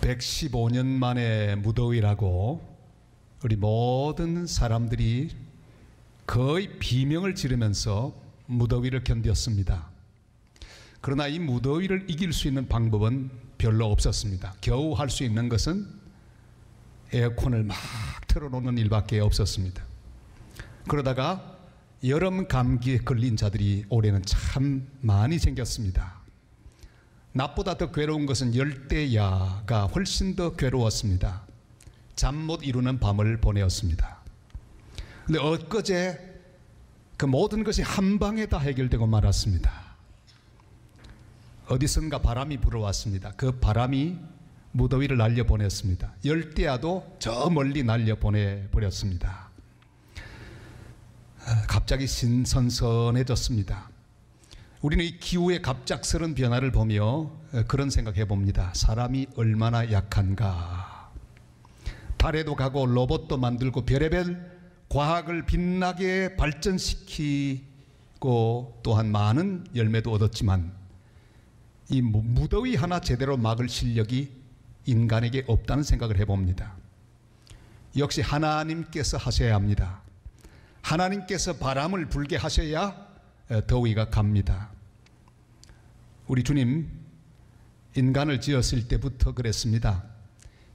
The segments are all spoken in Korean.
115년 만에 무더위라고 우리 모든 사람들이 거의 비명을 지르면서 무더위를 견뎠습니다. 그러나 이 무더위를 이길 수 있는 방법은 별로 없었습니다. 겨우 할 수 있는 것은 에어컨을 막 틀어놓는 일밖에 없었습니다. 그러다가 여름 감기에 걸린 자들이 올해는 참 많이 생겼습니다. 낮보다 더 괴로운 것은 열대야가 훨씬 더 괴로웠습니다. 잠 못 이루는 밤을 보내었습니다. 그런데 엊그제 그 모든 것이 한 방에 다 해결되고 말았습니다. 어디선가 바람이 불어왔습니다. 그 바람이 무더위를 날려보냈습니다. 열대야도 저 멀리 날려보내버렸습니다. 갑자기 신선선해졌습니다. 우리는 이 기후의 갑작스런 변화를 보며 그런 생각해 봅니다. 사람이 얼마나 약한가. 달에도 가고 로봇도 만들고 별의별 과학을 빛나게 발전시키고 또한 많은 열매도 얻었지만 이 무더위 하나 제대로 막을 실력이 인간에게 없다는 생각을 해봅니다. 역시 하나님께서 하셔야 합니다. 하나님께서 바람을 불게 하셔야 더위가 갑니다. 우리 주님 인간을 지었을 때부터 그랬습니다.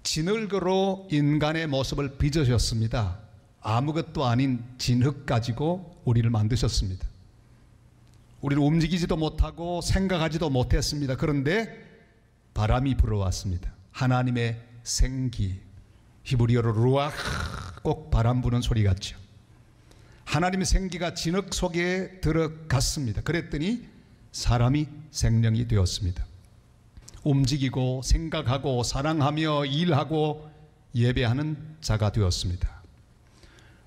진흙으로 인간의 모습을 빚으셨습니다. 아무것도 아닌 진흙 가지고 우리를 만드셨습니다. 우리는 움직이지도 못하고 생각하지도 못했습니다. 그런데 바람이 불어왔습니다. 하나님의 생기, 히브리어로 루아흐, 꼭 바람 부는 소리 같죠. 하나님의 생기가 진흙 속에 들어갔습니다. 그랬더니 사람이 생명이 되었습니다. 움직이고 생각하고 사랑하며 일하고 예배하는 자가 되었습니다.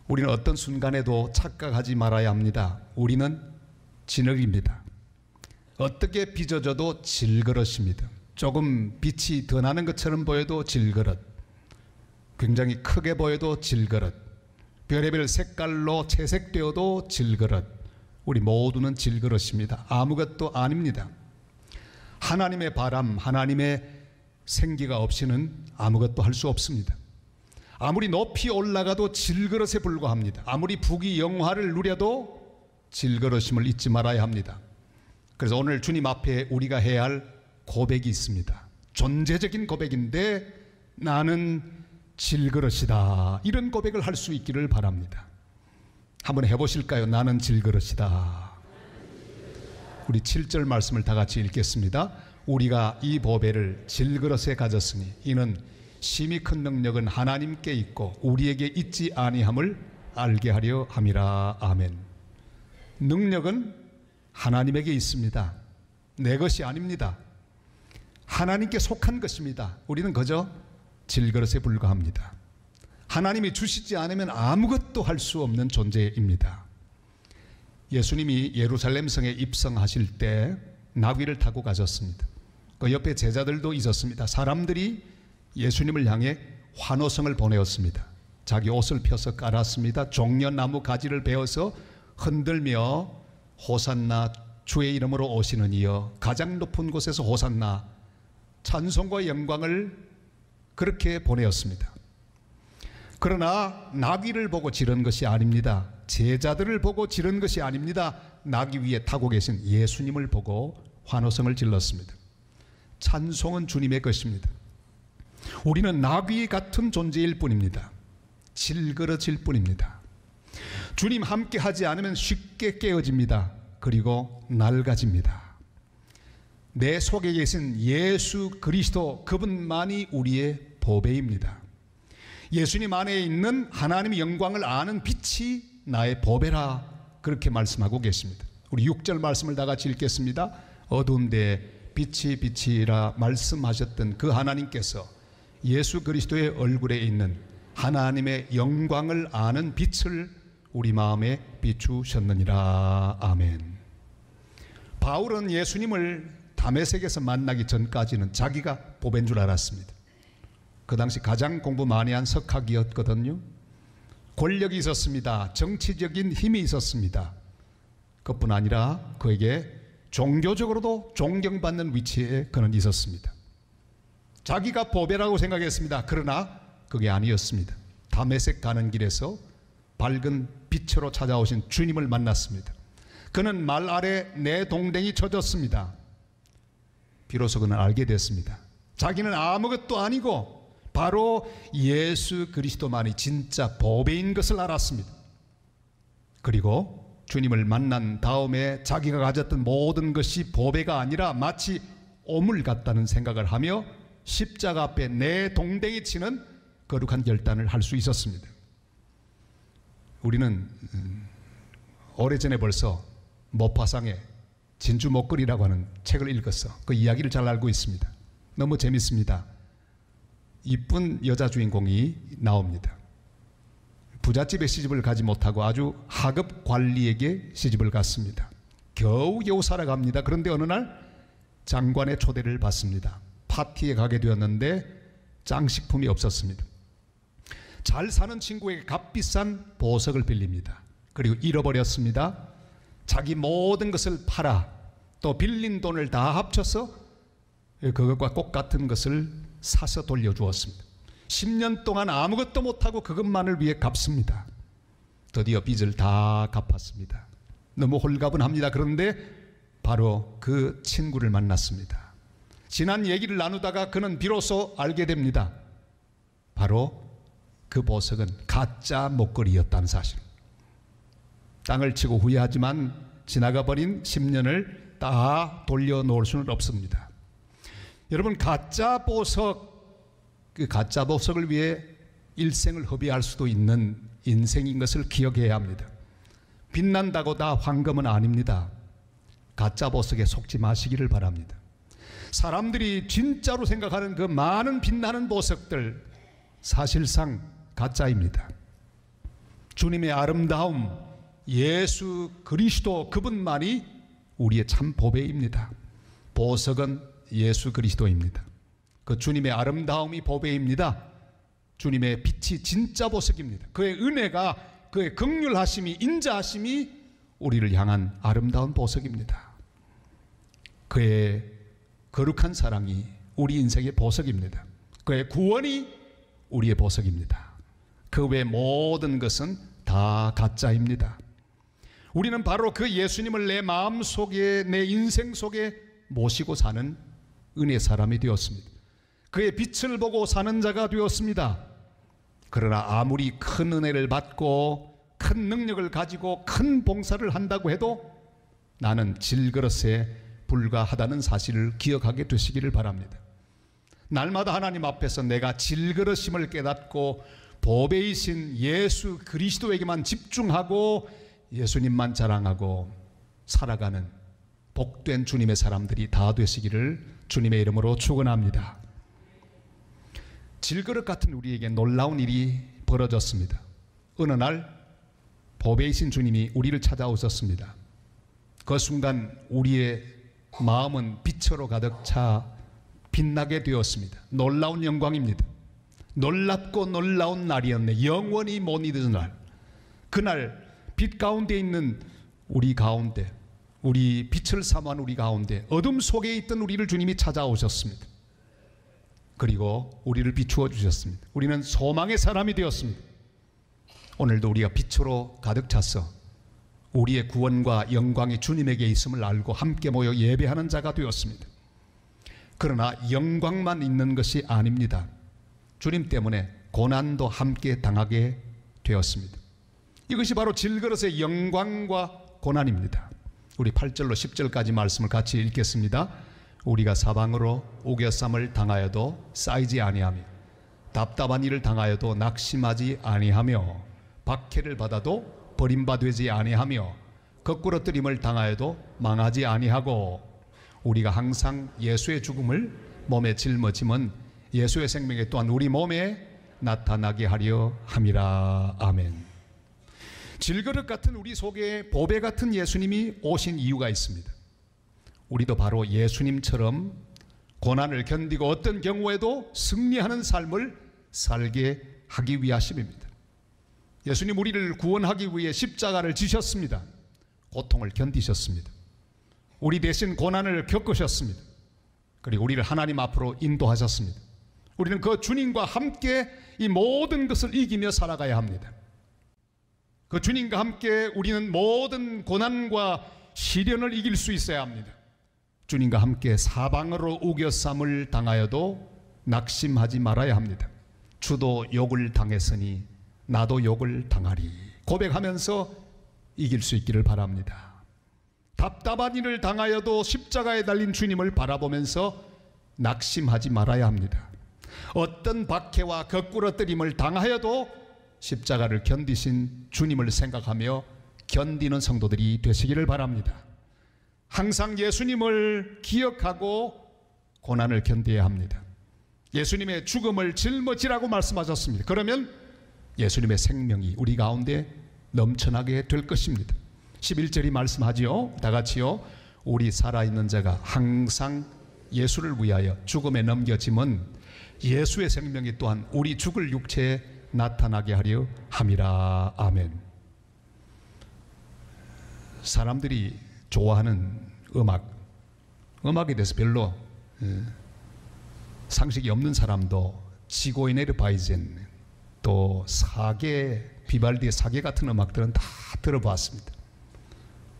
우리는 어떤 순간에도 착각하지 말아야 합니다. 우리는 진흙입니다. 어떻게 빚어져도 질그릇입니다. 조금 빛이 더 나는 것처럼 보여도 질그릇, 굉장히 크게 보여도 질그릇, 별의별 색깔로 채색되어도 질그릇. 우리 모두는 질그릇입니다. 아무것도 아닙니다. 하나님의 바람, 하나님의 생기가 없이는 아무것도 할 수 없습니다. 아무리 높이 올라가도 질그릇에 불과합니다. 아무리 부귀영화를 누려도 질그릇임을 잊지 말아야 합니다. 그래서 오늘 주님 앞에 우리가 해야 할 고백이 있습니다. 존재적인 고백인데 나는 질그릇이다. 이런 고백을 할 수 있기를 바랍니다. 한번 해보실까요? 나는 질그릇이다. 우리 7절 말씀을 다 같이 읽겠습니다. 우리가 이 보배를 질그릇에 가졌으니 이는 심히 큰 능력은 하나님께 있고 우리에게 있지 아니함을 알게 하려 함이라. 아멘. 능력은 하나님에게 있습니다. 내 것이 아닙니다. 하나님께 속한 것입니다. 우리는 그저 질그릇에 불과합니다. 하나님이 주시지 않으면 아무것도 할 수 없는 존재입니다. 예수님이 예루살렘 성에 입성하실 때 나귀를 타고 가셨습니다. 그 옆에 제자들도 있었습니다. 사람들이 예수님을 향해 환호성을 보내었습니다. 자기 옷을 펴서 깔았습니다. 종려나무 가지를 베어서 흔들며 호산나, 주의 이름으로 오시는 이여, 가장 높은 곳에서 호산나, 찬송과 영광을 그렇게 보내었습니다. 그러나 나귀를 보고 지른 것이 아닙니다. 제자들을 보고 지른 것이 아닙니다. 나귀 위에 타고 계신 예수님을 보고 환호성을 질렀습니다. 찬송은 주님의 것입니다. 우리는 나귀 같은 존재일 뿐입니다. 질그릇일 뿐입니다. 주님 함께 하지 않으면 쉽게 깨어집니다. 그리고 낡아집니다. 내 속에 계신 예수 그리스도, 그분만이 우리의 보배입니다. 예수님 안에 있는 하나님의 영광을 아는 빛이 나의 보배라, 그렇게 말씀하고 계십니다. 우리 6절 말씀을 다 같이 읽겠습니다. 어두운 데 빛이 빛이라 말씀하셨던 그 하나님께서 예수 그리스도의 얼굴에 있는 하나님의 영광을 아는 빛을 우리 마음에 비추셨느니라. 아멘. 바울은 예수님을 다메섹에서 만나기 전까지는 자기가 보배인 줄 알았습니다. 그 당시 가장 공부 많이 한 석학이었거든요. 권력이 있었습니다. 정치적인 힘이 있었습니다. 그뿐 아니라 그에게 종교적으로도 존경받는 위치에 그는 있었습니다. 자기가 보배라고 생각했습니다. 그러나 그게 아니었습니다. 다메섹 가는 길에서 밝은 빛으로 찾아오신 주님을 만났습니다. 그는 말 아래 내 동댕이 쳐졌습니다. 비로소 그는 알게 됐습니다. 자기는 아무것도 아니고 바로 예수 그리스도만이 진짜 보배인 것을 알았습니다. 그리고 주님을 만난 다음에 자기가 가졌던 모든 것이 보배가 아니라 마치 오물 같다는 생각을 하며 십자가 앞에 내 동댕이 치는 거룩한 결단을 할 수 있었습니다. 우리는 오래전에 벌써 모파상의 진주 목걸이라고 하는 책을 읽었어. 그 이야기를 잘 알고 있습니다. 너무 재밌습니다. 이쁜 여자 주인공이 나옵니다. 부잣집에 시집을 가지 못하고 아주 하급 관리에게 시집을 갔습니다. 겨우겨우 살아갑니다. 그런데 어느 날 장관의 초대를 받습니다. 파티에 가게 되었는데 장식품이 없었습니다. 잘 사는 친구에게 값비싼 보석을 빌립니다. 그리고 잃어버렸습니다. 자기 모든 것을 팔아 또 빌린 돈을 다 합쳐서 그것과 똑같은 것을 사서 돌려주었습니다. 10년 동안 아무것도 못하고 그것만을 위해 갚습니다. 드디어 빚을 다 갚았습니다. 너무 홀가분합니다. 그런데 바로 그 친구를 만났습니다. 지난 얘기를 나누다가 그는 비로소 알게 됩니다. 바로 그 보석은 가짜 목걸이였다는 사실. 땅을 치고 후회하지만 지나가 버린 10년을 다 돌려놓을 수는 없습니다. 여러분, 가짜 보석, 그 가짜 보석을 위해 일생을 허비할 수도 있는 인생인 것을 기억해야 합니다. 빛난다고 다 황금은 아닙니다. 가짜 보석에 속지 마시기를 바랍니다. 사람들이 진짜로 생각하는 그 많은 빛나는 보석들, 사실상 가짜입니다. 주님의 아름다움, 예수 그리스도 그분만이 우리의 참 보배입니다. 보석은 예수 그리스도입니다. 그 주님의 아름다움이 보배입니다. 주님의 빛이 진짜 보석입니다. 그의 은혜가, 그의 긍휼하심이, 인자하심이 우리를 향한 아름다운 보석입니다. 그의 거룩한 사랑이 우리 인생의 보석입니다. 그의 구원이 우리의 보석입니다. 그 외 모든 것은 다 가짜입니다. 우리는 바로 그 예수님을 내 마음 속에, 내 인생 속에 모시고 사는 은혜 사람이 되었습니다. 그의 빛을 보고 사는 자가 되었습니다. 그러나 아무리 큰 은혜를 받고 큰 능력을 가지고 큰 봉사를 한다고 해도 나는 질그릇에 불과하다는 사실을 기억하게 되시기를 바랍니다. 날마다 하나님 앞에서 내가 질그릇임을 깨닫고 보배이신 예수 그리스도에게만 집중하고 예수님만 자랑하고 살아가는 복된 주님의 사람들이 다 되시기를 주님의 이름으로 축원합니다. 질그릇 같은 우리에게 놀라운 일이 벌어졌습니다. 어느 날 보배이신 주님이 우리를 찾아오셨습니다. 그 순간 우리의 마음은 빛으로 가득 차 빛나게 되었습니다. 놀라운 영광입니다. 놀랍고 놀라운 날이었네. 영원히 못 잊은 날. 그날 빛 가운데 있는 우리 가운데, 우리 빛을 사모한 우리 가운데 어둠 속에 있던 우리를 주님이 찾아오셨습니다. 그리고 우리를 비추어 주셨습니다. 우리는 소망의 사람이 되었습니다. 오늘도 우리가 빛으로 가득 차서 우리의 구원과 영광이 주님에게 있음을 알고 함께 모여 예배하는 자가 되었습니다. 그러나 영광만 있는 것이 아닙니다. 주님 때문에 고난도 함께 당하게 되었습니다. 이것이 바로 질그릇의 영광과 고난입니다. 우리 8절로 10절까지 말씀을 같이 읽겠습니다. 우리가 사방으로 우겨쌈을 당하여도 쌓이지 아니하며 답답한 일을 당하여도 낙심하지 아니하며 박해를 받아도 버림받지 아니하며 거꾸러뜨림을 당하여도 망하지 아니하고 우리가 항상 예수의 죽음을 몸에 짊어짐은 예수의 생명이 또한 우리 몸에 나타나게 하려 함이라. 아멘. 질그릇 같은 우리 속에 보배 같은 예수님이 오신 이유가 있습니다. 우리도 바로 예수님처럼 고난을 견디고 어떤 경우에도 승리하는 삶을 살게 하기 위하심입니다. 예수님 우리를 구원하기 위해 십자가를 지셨습니다. 고통을 견디셨습니다. 우리 대신 고난을 겪으셨습니다. 그리고 우리를 하나님 앞으로 인도하셨습니다. 우리는 그 주님과 함께 이 모든 것을 이기며 살아가야 합니다. 그 주님과 함께 우리는 모든 고난과 시련을 이길 수 있어야 합니다. 주님과 함께 사방으로 우겨쌈을 당하여도 낙심하지 말아야 합니다. 주도 욕을 당했으니 나도 욕을 당하리 고백하면서 이길 수 있기를 바랍니다. 답답한 일을 당하여도 십자가에 달린 주님을 바라보면서 낙심하지 말아야 합니다. 어떤 박해와 거꾸러뜨림을 당하여도 십자가를 견디신 주님을 생각하며 견디는 성도들이 되시기를 바랍니다. 항상 예수님을 기억하고 고난을 견뎌야 합니다. 예수님의 죽음을 짊어지라고 말씀하셨습니다. 그러면 예수님의 생명이 우리 가운데 넘쳐나게 될 것입니다. 11절이 말씀하지요. 다 같이요. 우리 살아있는 자가 항상 예수를 위하여 죽음에 넘겨짐은 예수의 생명이 또한 우리 죽을 육체에 나타나게 하려 함이라. 아멘. 사람들이 좋아하는 음악에 대해서 별로 상식이 없는 사람도 지고이네르 바이젠 또 사계, 비발디의 사계 같은 음악들은 다 들어봤습니다.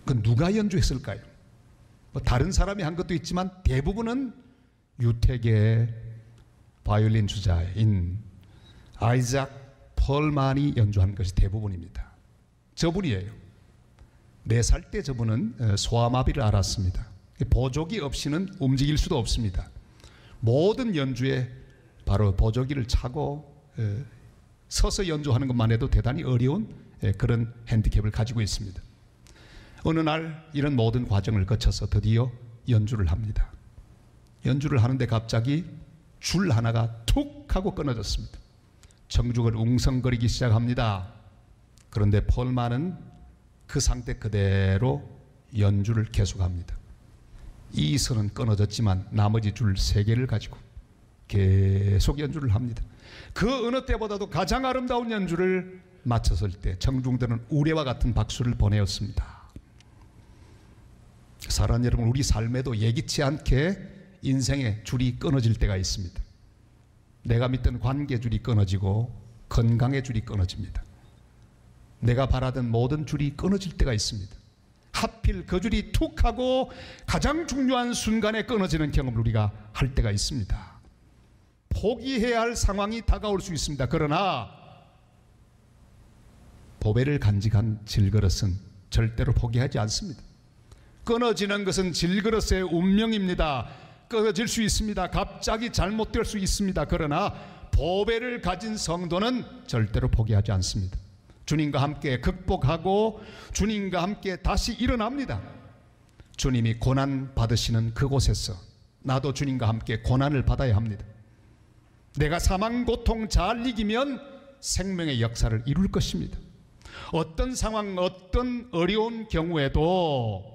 그 누가 연주했을까요? 뭐 다른 사람이 한 것도 있지만 대부분은 유택의 바이올린 주자인 아이작 펄만이 연주한 것이 대부분입니다. 저분이에요. 4살 때 저분은 소아마비를 앓았습니다. 보조기 없이는 움직일 수도 없습니다. 모든 연주에 바로 보조기를 차고 서서 연주하는 것만 해도 대단히 어려운 그런 핸디캡을 가지고 있습니다. 어느 날 이런 모든 과정을 거쳐서 드디어 연주를 합니다. 연주를 하는데 갑자기 줄 하나가 툭 하고 끊어졌습니다. 청중을 웅성거리기 시작합니다. 그런데 폴만은 그 상태 그대로 연주를 계속합니다. 이 선은 끊어졌지만 나머지 줄 3개를 가지고 계속 연주를 합니다. 그 어느 때보다도 가장 아름다운 연주를 마쳤을 때 청중들은 우레와 같은 박수를 보내었습니다. 사랑하는 여러분, 우리 삶에도 예기치 않게 인생의 줄이 끊어질 때가 있습니다. 내가 믿던 관계 줄이 끊어지고 건강의 줄이 끊어집니다. 내가 바라던 모든 줄이 끊어질 때가 있습니다. 하필 그 줄이 툭 하고 가장 중요한 순간에 끊어지는 경험을 우리가 할 때가 있습니다. 포기해야 할 상황이 다가올 수 있습니다. 그러나 보배를 간직한 질그릇은 절대로 포기하지 않습니다. 끊어지는 것은 질그릇의 운명입니다. 끊어질 수 있습니다. 갑자기 잘못될 수 있습니다. 그러나 보배를 가진 성도는 절대로 포기하지 않습니다. 주님과 함께 극복하고 주님과 함께 다시 일어납니다. 주님이 고난 받으시는 그곳에서 나도 주님과 함께 고난을 받아야 합니다. 내가 사망 고통 잘 이기면 생명의 역사를 이룰 것입니다. 어떤 상황, 어떤 어려운 경우에도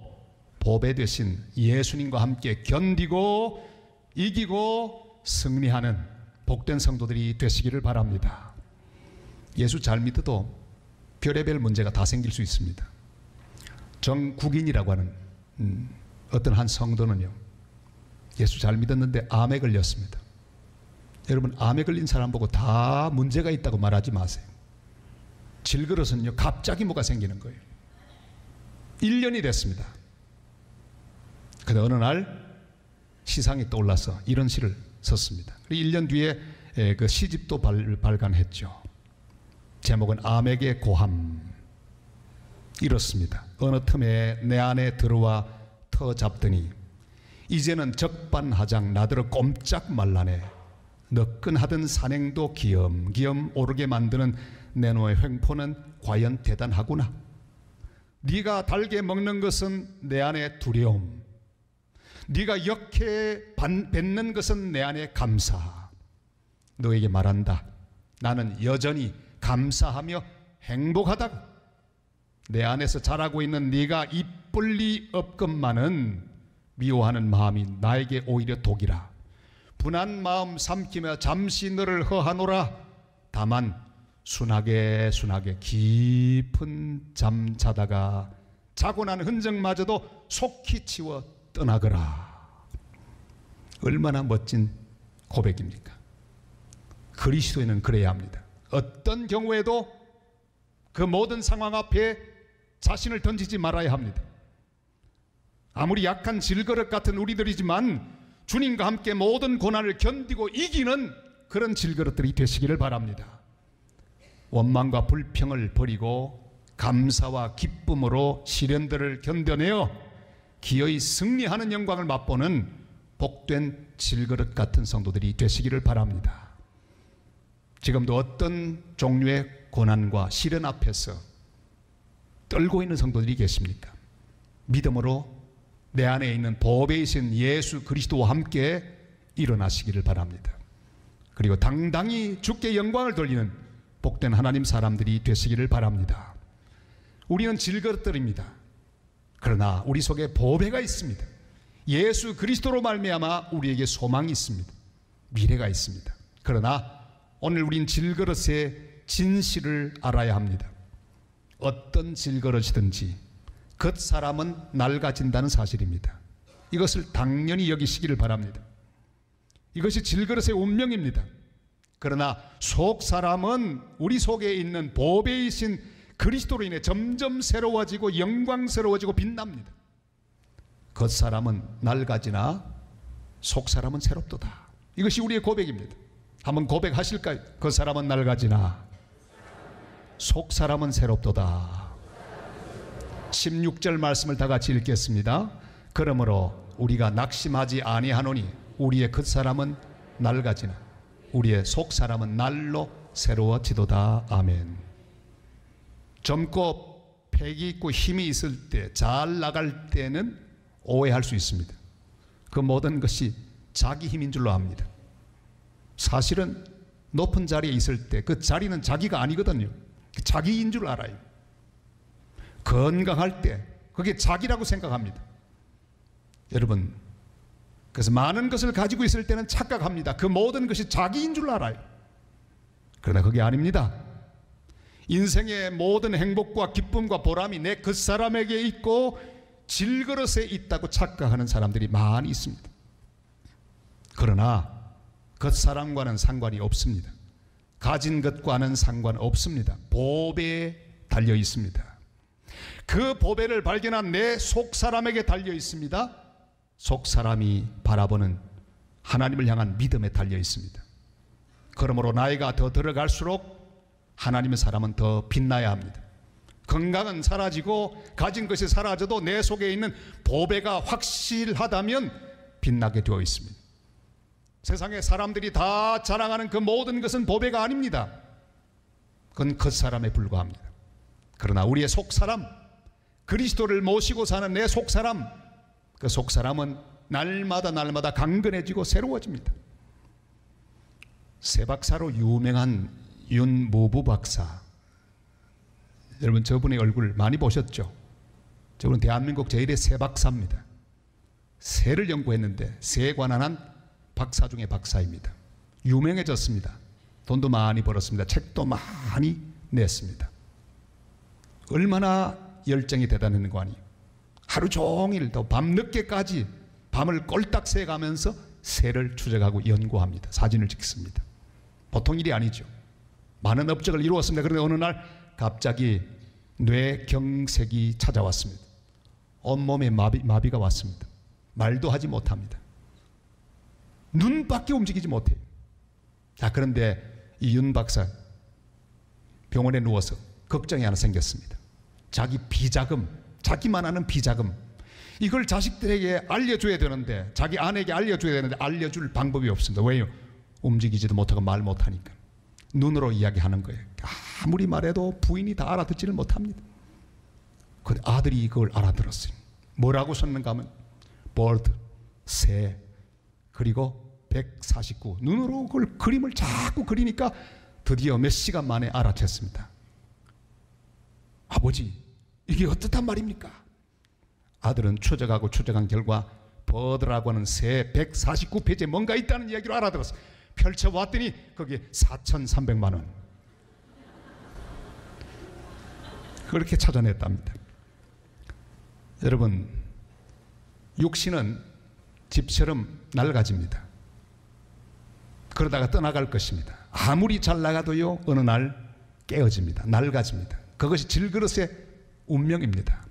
보배 되신 예수님과 함께 견디고 이기고 승리하는 복된 성도들이 되시기를 바랍니다. 예수 잘 믿어도 별의별 문제가 다 생길 수 있습니다. 정국인이라고 하는 어떤 한 성도는요, 예수 잘 믿었는데 암에 걸렸습니다. 여러분, 암에 걸린 사람 보고 다 문제가 있다고 말하지 마세요. 질그릇은요, 갑자기 뭐가 생기는 거예요. 1년이 됐습니다. 근데 어느 날 시상이 떠올라서 이런 시를 썼습니다. 1년 뒤에 그 시집도 발간했죠. 제목은 암에게 고함. 이렇습니다. 어느 틈에 내 안에 들어와 터 잡더니 이제는 적반하장 나더러 꼼짝 말라네. 너끈하던 산행도 기엄기엄 오르게 만드는 내 놈의 횡포는 과연 대단하구나. 네가 달게 먹는 것은 내 안에 두려움, 네가 역해 뱉는 것은 내 안에 감사. 너에게 말한다. 나는 여전히 감사하며 행복하다고. 내 안에서 자라고 있는 네가 이쁠 리 없건만은 미워하는 마음이 나에게 오히려 독이라. 분한 마음 삼키며 잠시 너를 허하노라. 다만 순하게 깊은 잠 자다가 자고 난 흔적마저도 속히 치워 떠나거라. 얼마나 멋진 고백입니까? 그리스도인은 그래야 합니다. 어떤 경우에도 그 모든 상황 앞에 자신을 던지지 말아야 합니다. 아무리 약한 질그릇 같은 우리들이지만 주님과 함께 모든 고난을 견디고 이기는 그런 질그릇들이 되시기를 바랍니다. 원망과 불평을 버리고 감사와 기쁨으로 시련들을 견뎌내어 기어이 승리하는 영광을 맛보는 복된 질그릇 같은 성도들이 되시기를 바랍니다. 지금도 어떤 종류의 고난과 시련 앞에서 떨고 있는 성도들이 계십니까? 믿음으로 내 안에 있는 보배이신 예수 그리스도와 함께 일어나시기를 바랍니다. 그리고 당당히 주께 영광을 돌리는 복된 하나님 사람들이 되시기를 바랍니다. 우리는 질그릇들입니다. 그러나 우리 속에 보배가 있습니다. 예수 그리스도로 말미암아 우리에게 소망이 있습니다. 미래가 있습니다. 그러나 오늘 우린 질그릇의 진실을 알아야 합니다. 어떤 질그릇이든지 겉사람은 낡아진다는 사실입니다. 이것을 당연히 여기시기를 바랍니다. 이것이 질그릇의 운명입니다. 그러나 속사람은 우리 속에 있는 보배이신 그리스도로 인해 점점 새로워지고 영광스러워지고 빛납니다. 겉사람은 낡아지나 속사람은 새롭도다. 이것이 우리의 고백입니다. 한번 고백하실까요? 겉사람은 낡아지나 속사람은 새롭도다. 16절 말씀을 다 같이 읽겠습니다. 그러므로 우리가 낙심하지 아니하노니 우리의 겉사람은 낡아지나 우리의 속사람은 날로 새로워지도다. 아멘. 젊고 패기 있고 힘이 있을 때, 잘 나갈 때는 오해할 수 있습니다. 그 모든 것이 자기 힘인 줄로 압니다. 사실은 높은 자리에 있을 때 그 자리는 자기가 아니거든요. 자기인 줄 알아요. 건강할 때 그게 자기라고 생각합니다. 여러분, 그래서 많은 것을 가지고 있을 때는 착각합니다. 그 모든 것이 자기인 줄 알아요. 그러나 그게 아닙니다. 인생의 모든 행복과 기쁨과 보람이 내 겉사람에게 있고 질그릇에 있다고 착각하는 사람들이 많이 있습니다. 그러나 겉사람과는 상관이 없습니다. 가진 것과는 상관없습니다. 보배에 달려 있습니다. 그 보배를 발견한 내 속사람에게 달려 있습니다. 속사람이 바라보는 하나님을 향한 믿음에 달려 있습니다. 그러므로 나이가 더 들어갈수록 하나님의 사람은 더 빛나야 합니다. 건강은 사라지고 가진 것이 사라져도 내 속에 있는 보배가 확실하다면 빛나게 되어 있습니다. 세상에 사람들이 다 자랑하는 그 모든 것은 보배가 아닙니다. 그건 겉사람에 불과합니다. 그러나 우리의 속사람, 그리스도를 모시고 사는 내 속사람, 그 속사람은 날마다 강건해지고 새로워집니다. 새 박사로 유명한 윤무부 박사, 여러분 저분의 얼굴 많이 보셨죠? 저분은 대한민국 제1의 새 박사입니다. 새를 연구했는데 새에 관한 박사 중에 박사입니다. 유명해졌습니다. 돈도 많이 벌었습니다. 책도 많이 냈습니다. 얼마나 열정이 대단했는 거 아니에요. 하루 종일 또 밤늦게까지 밤을 꼴딱 새가면서 새를 추적하고 연구합니다. 사진을 찍습니다. 보통 일이 아니죠. 많은 업적을 이루었습니다. 그런데 어느 날 갑자기 뇌경색이 찾아왔습니다. 온몸에 마비가 왔습니다. 말도 하지 못합니다. 눈밖에 움직이지 못해요. 자, 그런데 이 윤 박사 병원에 누워서 걱정이 하나 생겼습니다. 자기 비자금, 자기만 아는 비자금, 이걸 자식들에게 알려줘야 되는데, 자기 아내에게 알려줘야 되는데 알려줄 방법이 없습니다. 왜요? 움직이지도 못하고 말 못하니까. 눈으로 이야기하는 거예요. 아무리 말해도 부인이 다 알아듣지를 못합니다. 근데 아들이 이걸 알아들었어요. 뭐라고 썼는가 하면 bird, 새, 그리고 149. 눈으로 그걸 그림을 자꾸 그리니까 드디어 몇 시간 만에 알아챘습니다. 아버지, 이게 어떻단 말입니까? 아들은 추적한 결과 버드라고 하는 새 149페이지에 뭔가 있다는 이야기로 알아들었어요. 펼쳐봤더니 거기에 4,300만 원. 그렇게 찾아냈답니다. 여러분, 육신은 집처럼 낡아집니다. 그러다가 떠나갈 것입니다. 아무리 잘 나가도요, 어느 날 깨어집니다. 낡아집니다. 그것이 질그릇의 운명입니다.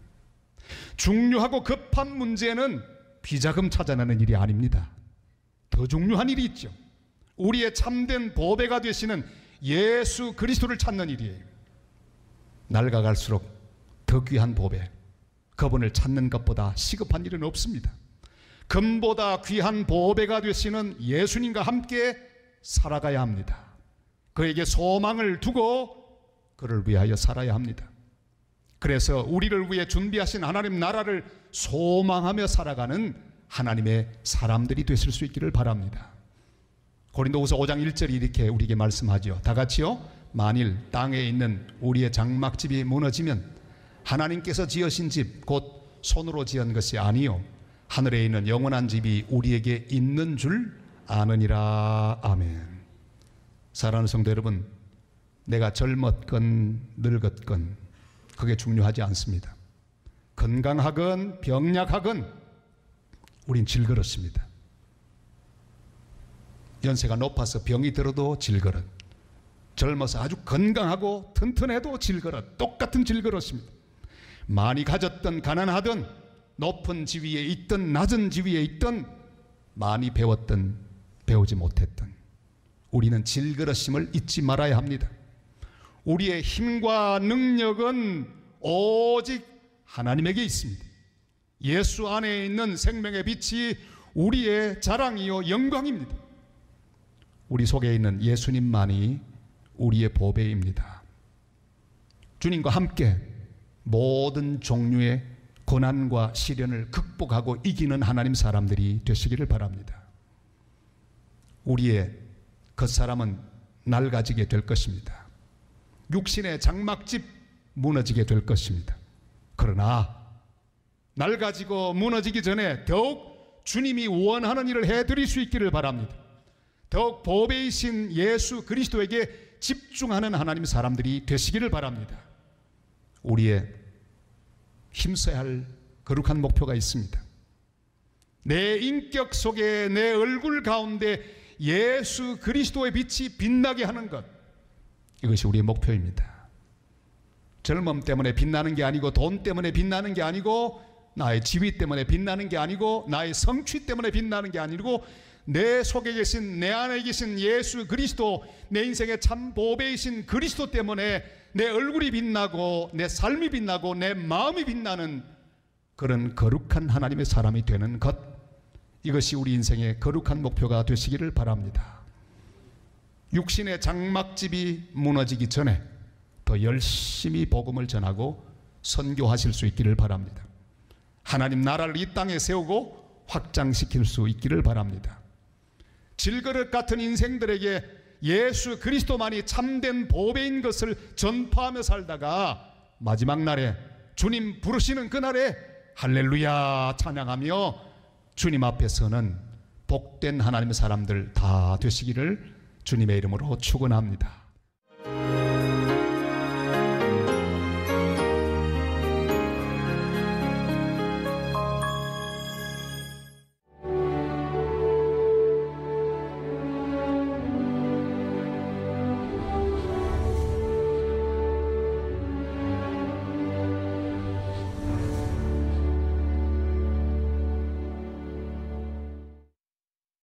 중요하고 급한 문제는 비자금 찾아내는 일이 아닙니다. 더 중요한 일이 있죠. 우리의 참된 보배가 되시는 예수 그리스도를 찾는 일이에요. 낡아갈수록 더 귀한 보배, 그분을 찾는 것보다 시급한 일은 없습니다. 금보다 귀한 보배가 되시는 예수님과 함께 살아가야 합니다. 그에게 소망을 두고 그를 위하여 살아야 합니다. 그래서 우리를 위해 준비하신 하나님 나라를 소망하며 살아가는 하나님의 사람들이 되실 수 있기를 바랍니다. 고린도후서 5장 1절이 이렇게 우리에게 말씀하죠. 다 같이요. 만일 땅에 있는 우리의 장막집이 무너지면 하나님께서 지으신 집 곧 손으로 지은 것이 아니요 하늘에 있는 영원한 집이 우리에게 있는 줄 아느니라. 아멘. 사랑하는 성도 여러분, 내가 젊었건 늙었건 그게 중요하지 않습니다. 건강하건 병약하건 우린 질그릇입니다. 연세가 높아서 병이 들어도 질그릇, 젊어서 아주 건강하고 튼튼해도 질그릇, 똑같은 질그릇입니다. 많이 가졌던 가난하던, 높은 지위에 있던 낮은 지위에 있던, 많이 배웠던 배우지 못했던, 우리는 질그릇임을 잊지 말아야 합니다. 우리의 힘과 능력은 오직 하나님에게 있습니다. 예수 안에 있는 생명의 빛이 우리의 자랑이요 영광입니다. 우리 속에 있는 예수님만이 우리의 보배입니다. 주님과 함께 모든 종류의 고난과 시련을 극복하고 이기는 하나님 사람들이 되시기를 바랍니다. 우리의 겉사람은 낡아지게 될 것입니다. 육신의 장막집 무너지게 될 것입니다. 그러나 낡아지고 무너지기 전에 더욱 주님이 원하는 일을 해드릴 수 있기를 바랍니다. 더욱 보배이신 예수 그리스도에게 집중하는 하나님 사람들이 되시기를 바랍니다. 우리의 힘써야 할 거룩한 목표가 있습니다. 내 인격 속에, 내 얼굴 가운데 예수 그리스도의 빛이 빛나게 하는 것, 이것이 우리의 목표입니다. 젊음 때문에 빛나는 게 아니고, 돈 때문에 빛나는 게 아니고, 나의 지위 때문에 빛나는 게 아니고, 나의 성취 때문에 빛나는 게 아니고, 내 속에 계신, 내 안에 계신 예수 그리스도, 내 인생의 참 보배이신 그리스도 때문에 내 얼굴이 빛나고, 내 삶이 빛나고, 내 마음이 빛나는 그런 거룩한 하나님의 사람이 되는 것, 이것이 우리 인생의 거룩한 목표가 되시기를 바랍니다. 육신의 장막집이 무너지기 전에 더 열심히 복음을 전하고 선교하실 수 있기를 바랍니다. 하나님 나라를 이 땅에 세우고 확장시킬 수 있기를 바랍니다. 질그릇 같은 인생들에게 예수 그리스도만이 참된 보배인 것을 전파하며 살다가 마지막 날에, 주님 부르시는 그날에 할렐루야 찬양하며 주님 앞에 서는 복된 하나님의 사람들 다 되시기를 주님의 이름으로 축원합니다.